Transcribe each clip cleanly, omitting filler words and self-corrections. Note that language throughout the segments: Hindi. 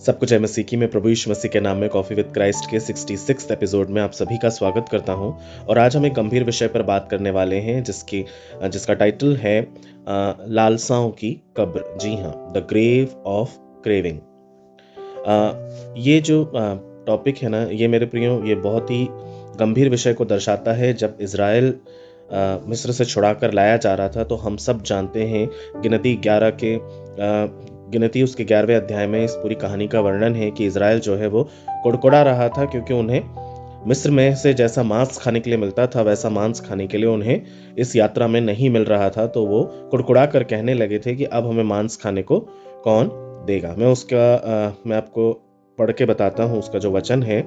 सब कुछ एमएससी की में प्रभु यीशु मसीह के नाम में कॉफी विद क्राइस्ट के 66 एपिसोड में आप सभी का स्वागत करता हूं। और आज हम एक गंभीर विषय पर बात करने वाले हैं जिसका टाइटल है लालसाओं की कब्र। जी हाँ, द ग्रेव ऑफ क्रेविंग। ये जो टॉपिक है ना, ये मेरे प्रियो, ये बहुत ही गंभीर विषय को दर्शाता है। जब इज़राइल मिस्र से छुड़ा कर लाया जा रहा था, तो हम सब जानते हैं गिनती उसके 11वें अध्याय में इस पूरी कहानी का वर्णन है कि इज़राइल जो है वो कुड़कुड़ा रहा था, क्योंकि उन्हें मिस्र में से जैसा मांस खाने के लिए मिलता था वैसा मांस खाने के लिए उन्हें इस यात्रा में नहीं मिल रहा था। तो वो कुड़कुड़ा कर कहने लगे थे कि अब हमें मांस खाने को कौन देगा। मैं आपको पढ़ के बताता हूँ। उसका जो वचन है,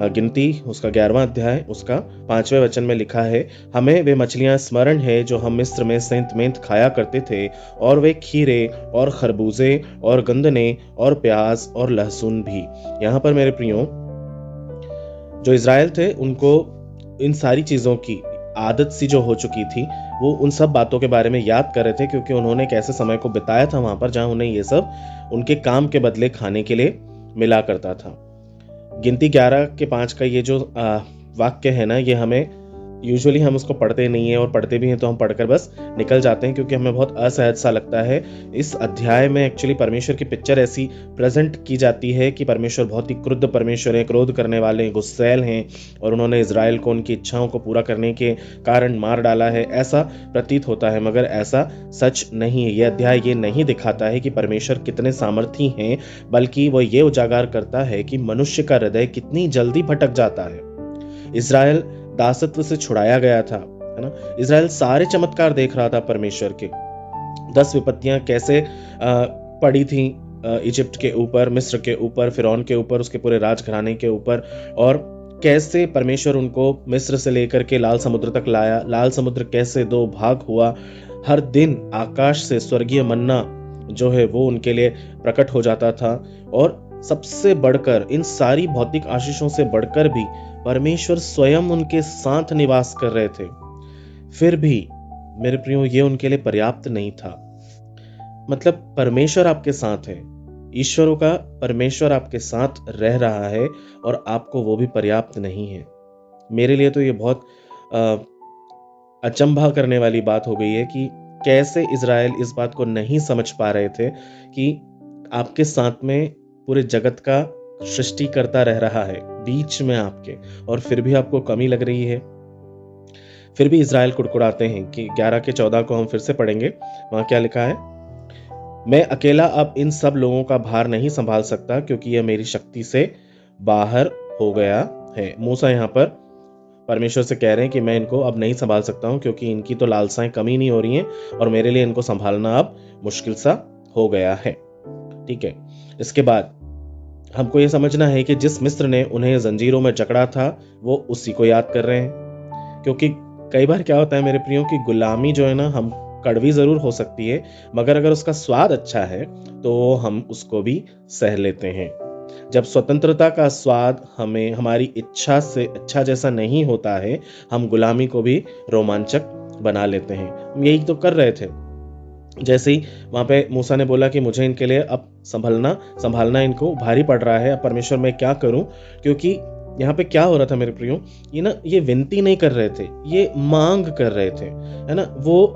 गिनती उसका 11वां अध्याय उसका 5वें वचन में लिखा है, हमें वे मछलियां स्मरण है जो हम मिस्र में सेंत मेंत खाया करते थे, और वे खीरे और खरबूजे और गंदने और प्याज और लहसुन भी। यहाँ पर मेरे प्रियो, जो इज़राइल थे उनको इन सारी चीज़ों की आदत सी जो हो चुकी थी, वो उन सब बातों के बारे में याद कर रहे थे, क्योंकि उन्होंने एक ऐसे समय को बिताया था वहाँ पर जहाँ उन्हें ये सब उनके काम के बदले खाने के लिए मिला करता था। गिनती 11:5 का ये जो वाक्य है ना, ये हमें यूजुअली हम उसको पढ़ते नहीं है, और पढ़ते भी हैं तो हम पढ़कर बस निकल जाते हैं, क्योंकि हमें बहुत असहज सा लगता है। इस अध्याय में एक्चुअली परमेश्वर की पिक्चर ऐसी प्रेजेंट की जाती है कि परमेश्वर बहुत ही क्रुद्ध परमेश्वर है, क्रोध करने वाले गुस्सैल हैं, और उन्होंने इज़राइल को उनकी इच्छाओं को पूरा करने के कारण मार डाला है, ऐसा प्रतीत होता है। मगर ऐसा सच नहीं है। यह अध्याय ये नहीं दिखाता है कि परमेश्वर कितने सामर्थी हैं, बल्कि वो ये उजागर करता है कि मनुष्य का हृदय कितनी जल्दी भटक जाता है। इज़राइल दासत्व से छुड़ाया गया था, है ना। इज़राइल सारे चमत्कार देख रहा था परमेश्वर के। 10 विपत्तियां कैसे पड़ी थी इजिप्ट के ऊपर, मिस्र के ऊपर, फिरौन के ऊपर, उसके पूरे राजघराने के ऊपर, और कैसे परमेश्वर उनको मिस्र से लेकर के लाल समुद्र तक लाया। लाल समुद्र कैसे 2 भाग हुआ। हर दिन आकाश से स्वर्गीय मन्ना जो है वो उनके लिए प्रकट हो जाता था। और सबसे बढ़कर, इन सारी भौतिक आशीषों से बढ़कर भी परमेश्वर स्वयं उनके साथ निवास कर रहे थे। फिर भी मेरे प्रियो, ये उनके लिए पर्याप्त नहीं था। मतलब परमेश्वर आपके साथ है, ईश्वरों का परमेश्वर आपके साथ रह रहा है, और आपको वो भी पर्याप्त नहीं है। मेरे लिए तो ये बहुत अचंभा करने वाली बात हो गई है कि कैसे इज़राइल इस बात को नहीं समझ पा रहे थे कि आपके साथ में पूरे जगत का सृष्टि करता रह रहा है बीच में आपके, और फिर भी आपको कमी लग रही है। फिर भी इज़राइल कुड़कुड़ाते हैं कि 11:14 को हम फिर से पढ़ेंगे। वहां क्या लिखा है, मैं अकेला अब इन सब लोगों का भार नहीं संभाल सकता, क्योंकि यह मेरी शक्ति से बाहर हो गया है। मूसा यहाँ पर परमेश्वर से कह रहे हैं कि मैं इनको अब नहीं संभाल सकता हूं, क्योंकि इनकी तो लालसाएं कमी नहीं हो रही हैं, और मेरे लिए इनको संभालना अब मुश्किल सा हो गया है। ठीक है, इसके बाद हमको ये समझना है कि जिस मिस्र ने उन्हें जंजीरों में जकड़ा था, वो उसी को याद कर रहे हैं। क्योंकि कई बार क्या होता है मेरे प्रियो की गुलामी जो है ना, हम कड़वी जरूर हो सकती है, मगर अगर उसका स्वाद अच्छा है तो हम उसको भी सह लेते हैं। जब स्वतंत्रता का स्वाद हमें हमारी इच्छा से अच्छा जैसा नहीं होता है, हम गुलामी को भी रोमांचक बना लेते हैं। हम यही तो कर रहे थे। जैसे ही वहां पे मूसा ने बोला कि मुझे इनके लिए अब संभालना इनको भारी पड़ रहा है, अब परमेश्वर मैं क्या करूं। क्योंकि यहाँ पे क्या हो रहा था मेरे प्रियो, ये विनती नहीं कर रहे थे, ये मांग कर रहे थे, है ना। वो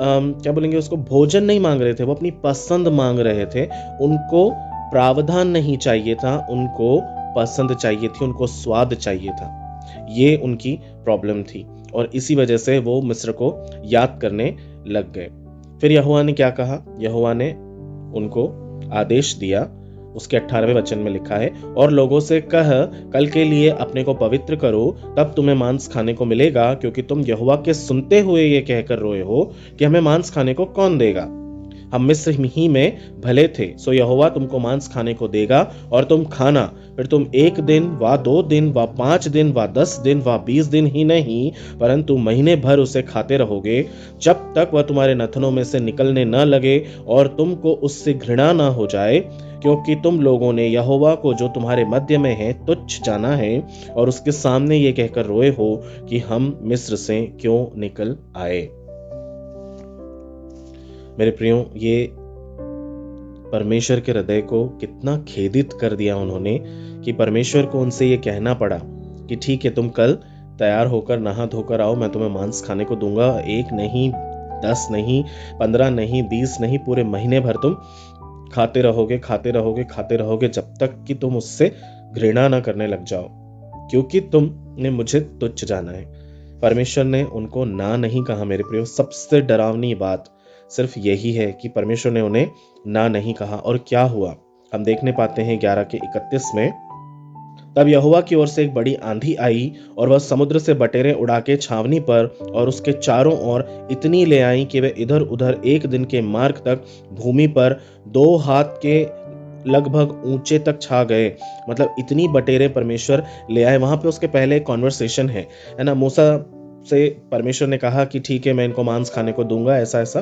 क्या बोलेंगे उसको, भोजन नहीं मांग रहे थे, वो अपनी पसंद मांग रहे थे। उनको प्रावधान नहीं चाहिए था, उनको पसंद चाहिए थी, उनको स्वाद चाहिए था। ये उनकी प्रॉब्लम थी, और इसी वजह से वो मिस्र को याद करने लग गए। फिर यहोवा ने क्या कहा, यहोवा ने उनको आदेश दिया। उसके 18वें वचन में लिखा है, और लोगों से कह, कल के लिए अपने को पवित्र करो, तब तुम्हें मांस खाने को मिलेगा, क्योंकि तुम यहोवा के सुनते हुए ये कहकर रोए हो कि हमें मांस खाने को कौन देगा। हम मिस्र ही में भले थे, सो यहोवा तुमको मांस खाने को देगा, और तुम खाना। फिर तुम 1 दिन व 2 दिन व 5 दिन व 10 दिन व 20 दिन ही नहीं, परंतु महीने भर उसे खाते रहोगे, जब तक वह तुम्हारे नथनों में से निकलने न लगे और तुमको उससे घृणा न हो जाए, क्योंकि तुम लोगों ने यहोवा को जो तुम्हारे मध्य में है तुच्छ जाना है, और उसके सामने ये कहकर रोए हो कि हम मिस्र से क्यों निकल आए। मेरे प्रियो, ये परमेश्वर के हृदय को कितना खेदित कर दिया उन्होंने कि परमेश्वर को उनसे ये कहना पड़ा कि ठीक है, तुम कल तैयार होकर नहा धोकर आओ, मैं तुम्हें मांस खाने को दूंगा। 1 नहीं, 10 नहीं, 15 नहीं, 20 नहीं, पूरे महीने भर तुम खाते रहोगे, खाते रहोगे, खाते रहोगे, जब तक कि तुम उससे घृणा ना करने लग जाओ, क्योंकि तुमने मुझे तुच्छ जाना है। परमेश्वर ने उनको ना नहीं कहा। मेरे प्रियो, सबसे डरावनी बात सिर्फ यही है कि परमेश्वर ने उन्हें ना नहीं कहा। और क्या हुआ हम देखने पाते हैं 11:31 में। तब यहोवा की ओर से एक बड़ी आंधी आई और वह समुद्र से बटेरें उड़ा के छावनी पर और उसके चारों ओर इतनी ले आई कि वे इधर उधर 1 दिन के मार्ग तक भूमि पर 2 हाथ के लगभग ऊंचे तक छा गए। मतलब इतनी बटेरे परमेश्वर ले आए। वहां पे उसके पहले एक कॉन्वर्सेशन है ना। मूसा से परमेश्वर ने कहा कि ठीक है, मैं इनको मांस खाने को दूंगा, ऐसा ऐसा।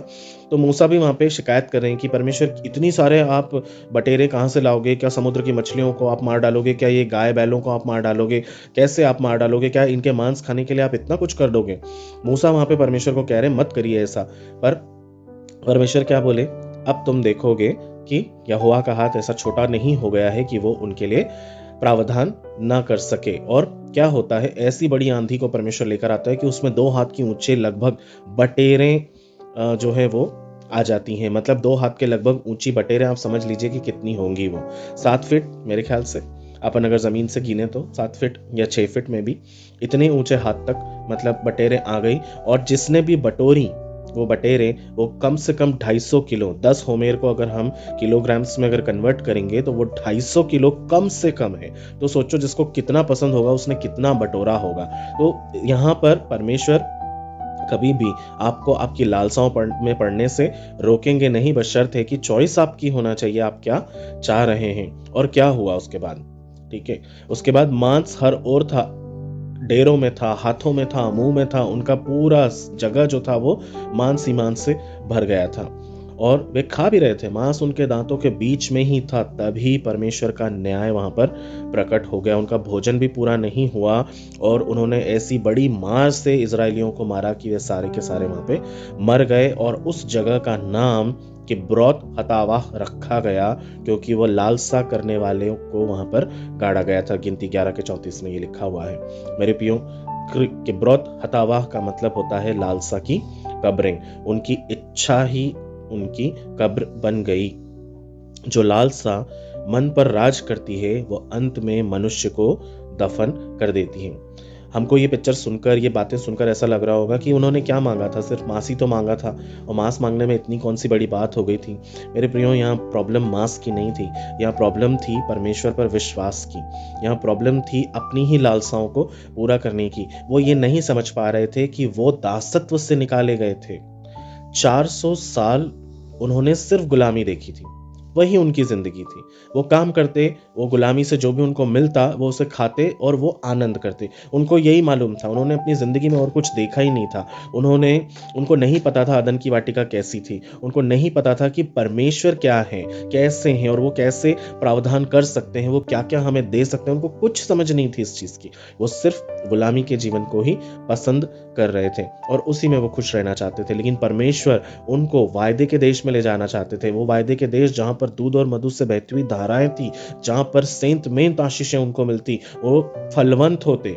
तो मूसा भी वहां पे शिकायत कर रहे हैं कि परमेश्वर, इतनी सारे आप बटेरे कहां से लाओगे? क्या समुद्र की मछलियों को आप मार डालोगे? क्या ये गाय बैलों को आप मार डालोगे? कैसे आप मार डालोगे? क्या इनके मांस खाने के लिए आप इतना कुछ कर दोगे? मूसा वहां पे परमेश्वर को कह रहे मत करिए ऐसा। पर परमेश्वर क्या बोले? अब तुम देखोगे कि यहोवा का हाथ ऐसा छोटा नहीं हो गया है कि वो उनके लिए प्रावधान ना कर सके। और क्या होता है, ऐसी बड़ी आंधी को परमेश्वर लेकर आता है कि उसमें 2 हाथ की ऊंचे लगभग बटेरें जो है वो आ जाती हैं। मतलब 2 हाथ के लगभग ऊंची बटेरें, आप समझ लीजिए कि कितनी होंगी वो। 7 फीट मेरे ख्याल से, अपन अगर जमीन से गिने तो 7 फीट या 6 फीट में भी इतने ऊंचे हाथ तक मतलब बटेरें आ गई। और जिसने भी बटोरी वो बटेरे, वो कम से कम 250 किलो, 10 होमेर को अगर हम किलोग्राम्स में अगर कन्वर्ट करेंगे तो वो 250 किलो कम से कम है। तो सोचो जिसको कितना पसंद होगा उसने कितना बटोरा होगा। तो यहाँ पर परमेश्वर कभी भी आपको आपकी लालसाओं में पड़ने से रोकेंगे नहीं, बशर्ते है कि चॉइस आपकी होना चाहिए, आप क्या चाह रहे हैं। और क्या हुआ उसके बाद? ठीक है, उसके बाद मांस हर ओर था, ढेरों में था, हाथों में था, मुंह में था, उनका पूरा जगह जो था वो मांस ही मांस से भर गया था। और वे खा भी रहे थे, मांस उनके दांतों के बीच में ही था। तभी परमेश्वर का न्याय वहां पर प्रकट हो गया। उनका भोजन भी पूरा नहीं हुआ और उन्होंने ऐसी बड़ी मार से इजरायलियों को मारा कि वे सारे के सारे वहां पे मर गए। और उस जगह का नाम किब्रोत हतावाह रखा गया, क्योंकि वो लालसा करने वाले को वहां पर गाड़ा गया था। गिनती 11:34 में ये लिखा हुआ है। मेरे पियो, किब्रोत हतावाह का मतलब होता है लालसा की कब्रें। उनकी इच्छा ही उनकी कब्र बन गई। जो लालसा मन पर राज करती है वो अंत में मनुष्य को दफन कर देती है। हमको ये पिक्चर सुनकर, ये बातें सुनकर ऐसा लग रहा होगा कि उन्होंने क्या मांगा था, सिर्फ मांस ही तो मांगा था, और मांस मांगने में इतनी कौन सी बड़ी बात हो गई थी। मेरे प्रियो, यहाँ प्रॉब्लम मांस की नहीं थी, यहाँ प्रॉब्लम थी परमेश्वर पर विश्वास की। यहाँ प्रॉब्लम थी अपनी ही लालसाओं को पूरा करने की। वो ये नहीं समझ पा रहे थे कि वो दासत्व से निकाले गए थे। 400 साल उन्होंने सिर्फ गुलामी देखी थी, वही उनकी जिंदगी थी। वो काम करते, वो गुलामी से जो भी उनको मिलता वो उसे खाते और वो आनंद करते। उनको यही मालूम था, उन्होंने अपनी जिंदगी में और कुछ देखा ही नहीं था। उनको नहीं पता था अदन की वाटिका कैसी थी, उनको नहीं पता था कि परमेश्वर क्या है, कैसे हैं, और वो कैसे प्रावधान कर सकते हैं, वो क्या क्या हमें दे सकते हैं। उनको कुछ समझ नहीं थी इस चीज की। वो सिर्फ गुलामी के जीवन को ही पसंद कर रहे थे और उसी में वो खुश रहना चाहते थे। लेकिन परमेश्वर उनको वायदे के देश में ले जाना चाहते थे। वो वायदे के देश जहां पर दूध और मधु से बहती हुई धाराएं थी, जहां पर सेंत मेंत आशीषें उनको मिलती, वो फलवंत होते,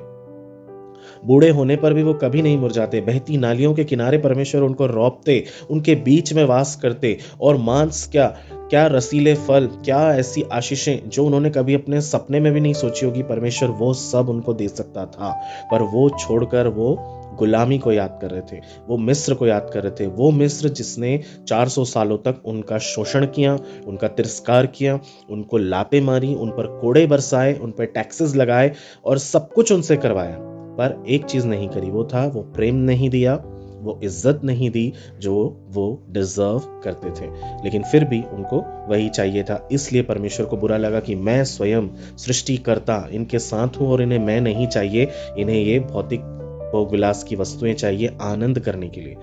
बूढ़े होने पर भी वो कभी नहीं मुरझाते। बहती नालियों के किनारे परमेश्वर उनको रौंपते, उनके बीच में वास करते। और मांस क्या क्या रसीले फल, क्या ऐसी आशीषें जो उन्होंने कभी अपने सपने में भी नहीं सोची होगी, परमेश्वर वो सब उनको दे सकता था। पर वो छोड़कर वो गुलामी को याद कर रहे थे, वो मिस्र को याद कर रहे थे। वो मिस्र जिसने 400 सालों तक उनका शोषण किया, उनका तिरस्कार किया, उनको लाते मारी, उन पर कोड़े बरसाए, उन पर टैक्सेस लगाए और सब कुछ उनसे करवाया। पर एक चीज नहीं करी, वो था वो प्रेम नहीं दिया, वो इज्जत नहीं दी जो वो डिजर्व करते थे। लेकिन फिर भी उनको वही चाहिए था। इसलिए परमेश्वर को बुरा लगा कि मैं स्वयं सृष्टिकर्ता इनके साथ हूं और इन्हें मैं नहीं चाहिए, इन्हें ये भौतिक भोग विलास की वस्तुएं चाहिए आनंद करने के लिए।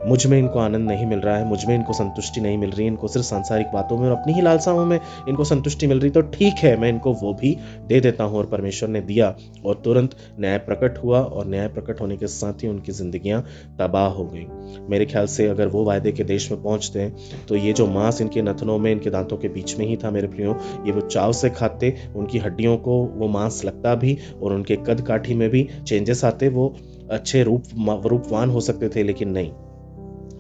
मुझ में इनको आनंद नहीं मिल रहा है, मुझ में इनको संतुष्टि नहीं मिल रही, इनको सिर्फ सांसारिक बातों में और अपनी ही लालसाओं में इनको संतुष्टि मिल रही, तो ठीक है, मैं इनको वो भी दे देता हूँ। और परमेश्वर ने दिया और तुरंत न्याय प्रकट हुआ, और न्याय प्रकट होने के साथ ही उनकी जिंदगियां तबाह हो गई। मेरे ख्याल से अगर वो वायदे के देश में पहुंचते हैं तो ये जो मांस इनके नथनों में, इनके दांतों के बीच में ही था मेरे प्रियो, ये वो चाव से खाते, उनकी हड्डियों को वो मांस लगता भी और उनके कद काठी में भी चेंजेस आते, वो अच्छे रूपवान हो सकते थे, लेकिन नहीं,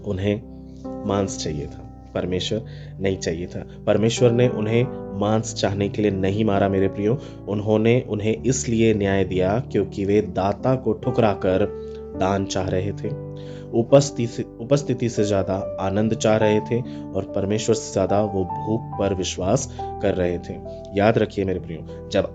उन्हें मांस चाहिए था, परमेश्वर नहीं चाहिए था। परमेश्वर ने उन्हें मांस चाहने के लिए नहीं मारा मेरे प्रियो, उन्होंने उन्हें इसलिए न्याय दिया क्योंकि वे दाता को ठुकराकर दान चाह रहे थे, उपस्थिति से ज्यादा आनंद चाह रहे थे, और परमेश्वर से ज्यादा वो भूख पर विश्वास कर रहे थे। याद रखिए मेरे प्रियो, जब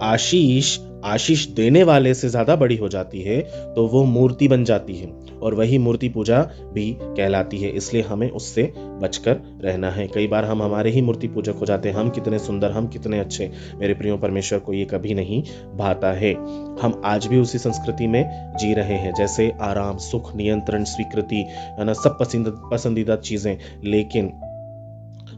आशीष देने वाले से ज्यादा बड़ी हो जाती है तो वो मूर्ति बन जाती है, और वही मूर्ति पूजा भी कहलाती है। इसलिए हमें उससे बचकर रहना है। कई बार हम हमारे ही मूर्ति पूजक हो जाते हैं, हम कितने सुंदर, हम कितने अच्छे। मेरे प्रियो, परमेश्वर को ये कभी नहीं भाता है। हम आज भी उसी संस्कृति में जी रहे हैं, जैसे आराम, सुख, नियंत्रण, स्वीकृति, है ना, सब पसंदीदा चीजें, लेकिन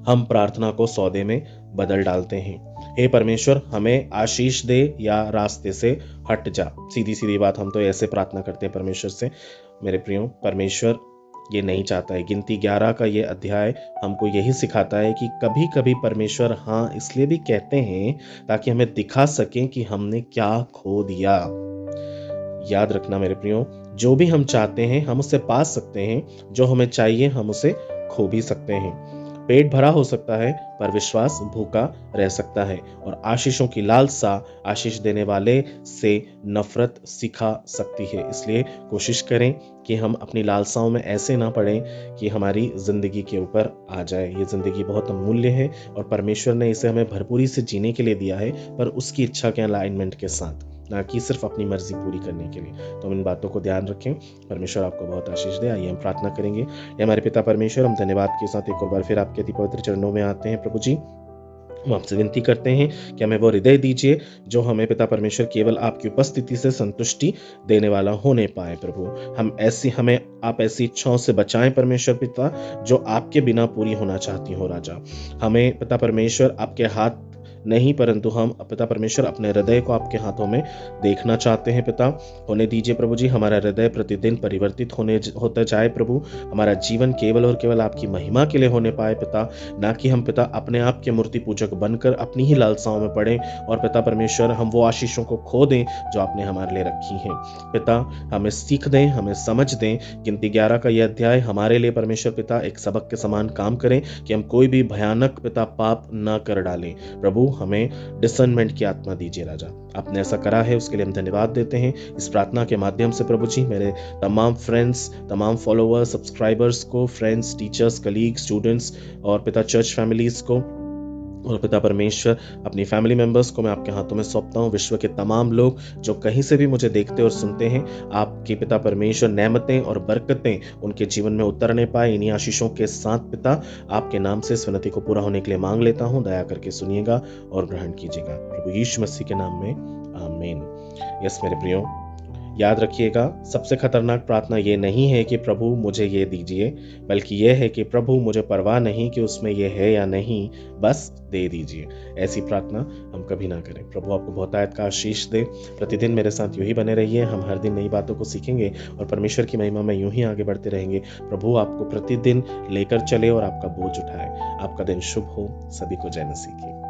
हम प्रार्थना को सौदे में बदल डालते हैं। हे परमेश्वर, हमें आशीष दे या रास्ते से हट जा। सीधी सीधी बात, हम तो ऐसे प्रार्थना करते हैं परमेश्वर से। मेरे प्रियो, परमेश्वर ये नहीं चाहता है। गिनती 11 का ये अध्याय हमको यही सिखाता है कि कभी कभी परमेश्वर हाँ इसलिए भी कहते हैं ताकि हमें दिखा सकें कि हमने क्या खो दिया। याद रखना मेरे प्रियो, जो भी हम चाहते हैं हम उसे पा सकते हैं, जो हमें चाहिए हम उसे खो भी सकते हैं। पेट भरा हो सकता है पर विश्वास भूखा रह सकता है, और आशीषों की लालसा आशीष देने वाले से नफरत सिखा सकती है। इसलिए कोशिश करें कि हम अपनी लालसाओं में ऐसे ना पड़ें कि हमारी जिंदगी के ऊपर आ जाए। ये जिंदगी बहुत अमूल्य है और परमेश्वर ने इसे हमें भरपूरी से जीने के लिए दिया है, पर उसकी इच्छा के अलाइनमेंट के साथ, ना कि सिर्फ अपनी मर्जी पूरी करने के लिए। तो हम इन बातों को ध्यान रखें। परमेश्वर आपको बहुत आशीष दे। आइए हम प्रार्थना करेंगे। ये हमारे पिता परमेश्वर, हम धन्यवाद के साथ एक और बार फिर आपके अति पवित्र चरणों में आते हैं। प्रभु जी, हम आपसे विनती करते हैं कि हमें वो हृदय दीजिए जो हमें पिता परमेश्वर केवल आपकी उपस्थिति से संतुष्टि देने वाला होने पाए। प्रभु, हमें आप ऐसी इच्छाओं से बचाएं परमेश्वर पिता, जो आपके बिना पूरी होना चाहती हो। राजा, हमें पिता परमेश्वर आपके हाथ नहीं, परंतु हम पिता परमेश्वर अपने हृदय को आपके हाथों में देखना चाहते हैं। पिता, होने दीजिए प्रभु जी, हमारा हृदय प्रतिदिन परिवर्तित होता जाए। प्रभु, हमारा जीवन केवल और केवल आपकी महिमा के लिए होने पाए पिता, ना कि हम पिता अपने आप के मूर्ति पूजक बनकर अपनी ही लालसाओं में पड़े, और पिता परमेश्वर हम वो आशीषों को खो दें जो आपने हमारे लिए रखी हैं। पिता, हमें सीख दें, हमें समझ दें। गिनती 11 का यह अध्याय हमारे लिए परमेश्वर पिता एक सबक के समान काम करें कि हम कोई भी भयानक पिता पाप न कर डालें। प्रभु, हमें डिसर्नमेंट की आत्मा दीजिए। राजा, आपने ऐसा करा है, उसके लिए हम धन्यवाद देते हैं। इस प्रार्थना के माध्यम से प्रभु जी, मेरे तमाम फ्रेंड्स, तमाम फॉलोअर्स, सब्सक्राइबर्स को, फ्रेंड्स, टीचर्स, कलीग, स्टूडेंट्स और पिता चर्च फैमिलीज को, और पिता परमेश्वर अपनी फैमिली मेंबर्स को मैं आपके हाथों में सौंपता हूँ। विश्व के तमाम लोग जो कहीं से भी मुझे देखते और सुनते हैं, आपके पिता परमेश्वर नेमतें और बरकतें उनके जीवन में उतरने पाए। इन्हीं आशीषों के साथ पिता, आपके नाम से इस विनती को पूरा होने के लिए मांग लेता हूँ। दया करके सुनिएगा और ग्रहण कीजिएगा, प्रभु यीशु मसीह के नाम में, आमीन। यस मेरे प्रियो, याद रखिएगा, सबसे खतरनाक प्रार्थना ये नहीं है कि प्रभु मुझे ये दीजिए, बल्कि ये है कि प्रभु मुझे परवाह नहीं कि उसमें ये है या नहीं, बस दे दीजिए। ऐसी प्रार्थना हम कभी ना करें। प्रभु आपको बहुतायत का आशीष दे। प्रतिदिन मेरे साथ यूं ही बने रहिए। हम हर दिन नई बातों को सीखेंगे और परमेश्वर की महिमा में यूं ही आगे बढ़ते रहेंगे। प्रभु आपको प्रतिदिन लेकर चले और आपका बोझ उठाए। आपका दिन शुभ हो। सभी को जय मसीह की।